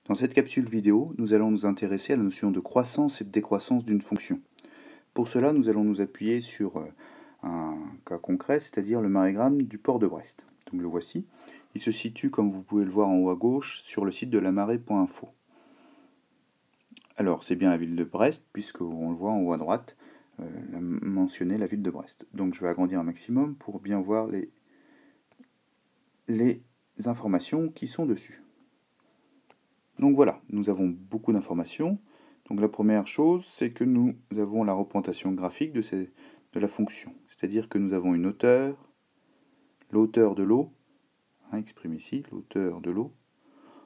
Dans cette capsule vidéo, nous allons nous intéresser à la notion de croissance et de décroissance d'une fonction. Pour cela, nous allons nous appuyer sur un cas concret, c'est-à-dire le marégramme du port de Brest. Donc le voici. Il se situe, comme vous pouvez le voir en haut à gauche, sur le site de lamarée.info. Alors, c'est bien la ville de Brest, puisqu'on le voit en haut à droite, mentionner la ville de Brest. Donc je vais agrandir un maximum pour bien voir les informations qui sont dessus. Donc voilà, nous avons beaucoup d'informations. Donc la première chose, c'est que nous avons la représentation graphique de la fonction. C'est-à-dire que nous avons une hauteur, l'hauteur de l'eau, exprimé ici, l'hauteur de l'eau,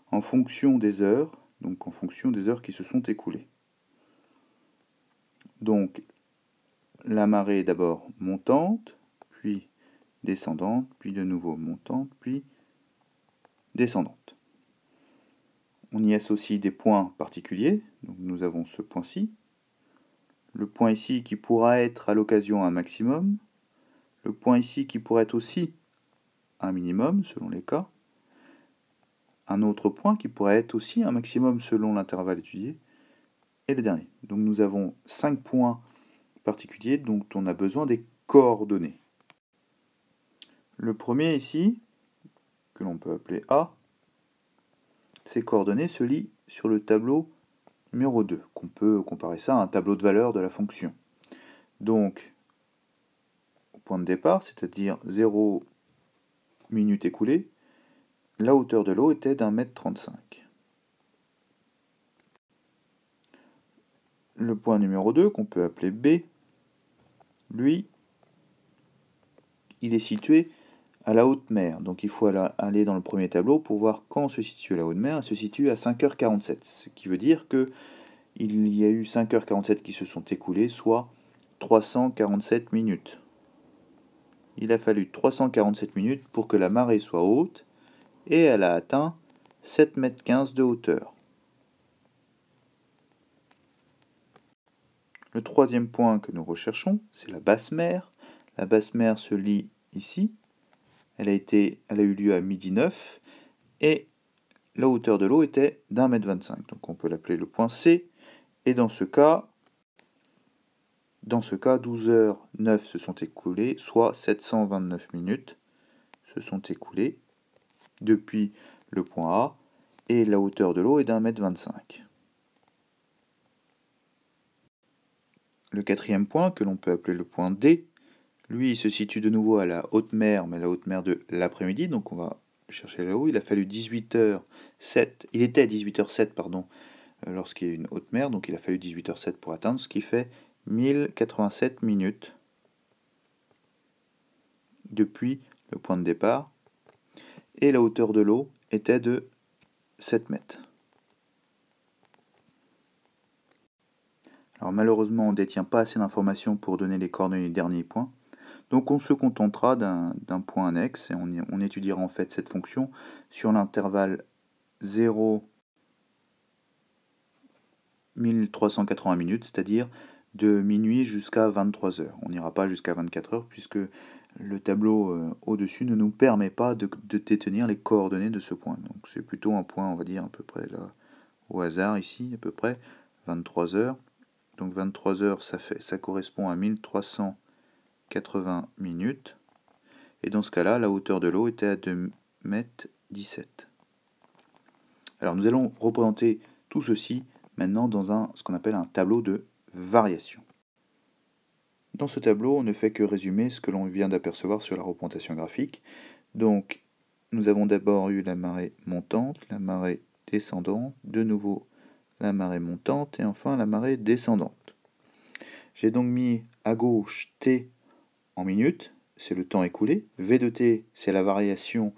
en fonction des heures, donc en fonction des heures qui se sont écoulées. Donc la marée est d'abord montante, puis descendante, puis de nouveau montante, puis descendante. On y associe des points particuliers, donc nous avons ce point-ci, le point ici qui pourra être à l'occasion un maximum, le point ici qui pourrait être aussi un minimum selon les cas, un autre point qui pourrait être aussi un maximum selon l'intervalle étudié, et le dernier. Donc nous avons 5 points particuliers dont on a besoin des coordonnées. Le premier ici, que l'on peut appeler A, ces coordonnées se lient sur le tableau numéro 2, qu'on peut comparer ça à un tableau de valeur de la fonction. Donc, au point de départ, c'est-à-dire 0 minutes écoulées, la hauteur de l'eau était d'1,35 m. Le point numéro 2, qu'on peut appeler B, lui, il est situé à la haute mer. Donc il faut aller dans le premier tableau pour voir quand se situe la haute mer. Elle se situe à 5h47, ce qui veut dire qu'il y a eu 5h47 qui se sont écoulées, soit 347 minutes. Il a fallu 347 minutes pour que la marée soit haute, et elle a atteint 7,15 m de hauteur. Le troisième point que nous recherchons, c'est la basse mer. La basse mer se lit ici. Elle a eu lieu à 12h09 et la hauteur de l'eau était d'1,25 m. Donc on peut l'appeler le point C. Et dans ce cas 12h09 se sont écoulées, soit 729 minutes se sont écoulées depuis le point A, et la hauteur de l'eau est d'1,25 m. Le quatrième point, que l'on peut appeler le point D, lui, il se situe de nouveau à la haute mer, mais la haute mer de l'après-midi, donc on va chercher là-haut. Il a fallu 18h07, il était à 18h07, pardon, lorsqu'il y a une haute mer, donc il a fallu 18h07 pour atteindre, ce qui fait 1087 minutes depuis le point de départ, et la hauteur de l'eau était de 7 mètres. Alors malheureusement, on ne détient pas assez d'informations pour donner les coordonnées du dernier point, donc on se contentera d'un point annexe, et on étudiera en fait cette fonction sur l'intervalle 0 1380 minutes, c'est-à-dire de minuit jusqu'à 23h. On n'ira pas jusqu'à 24h puisque le tableau au-dessus ne nous permet pas de détenir les coordonnées de ce point. Donc c'est plutôt un point, on va dire, à peu près là, au hasard ici, à peu près 23h. Donc 23h, ça correspond à 1380 minutes. Et dans ce cas-là, la hauteur de l'eau était à 2,17 m. Alors nous allons représenter tout ceci maintenant dans ce qu'on appelle un tableau de variation. Dans ce tableau, on ne fait que résumer ce que l'on vient d'apercevoir sur la représentation graphique. Donc, nous avons d'abord eu la marée montante, la marée descendante, de nouveau la marée montante et enfin la marée descendante. J'ai donc mis à gauche T en minutes, c'est le temps écoulé. V de T, c'est la variation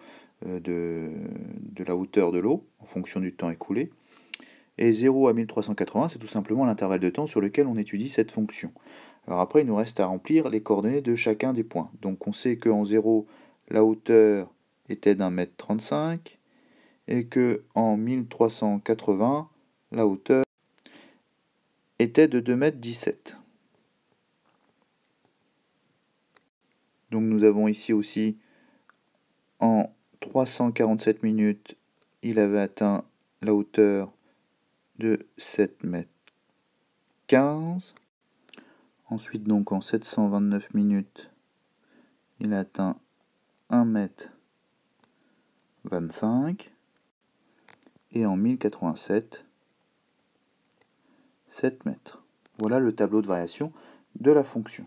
de la hauteur de l'eau en fonction du temps écoulé. Et 0 à 1380, c'est tout simplement l'intervalle de temps sur lequel on étudie cette fonction. Alors après, il nous reste à remplir les coordonnées de chacun des points. Donc on sait qu'en 0, la hauteur était d'1,35 m et qu'en 1380, la hauteur était de 2,17 m. Donc nous avons ici aussi, en 347 minutes, il avait atteint la hauteur de 7 mètres 15. Ensuite, donc, en 729 minutes, il atteint 1 mètre 25. Et en 1087, 7 mètres. Voilà le tableau de variation de la fonction.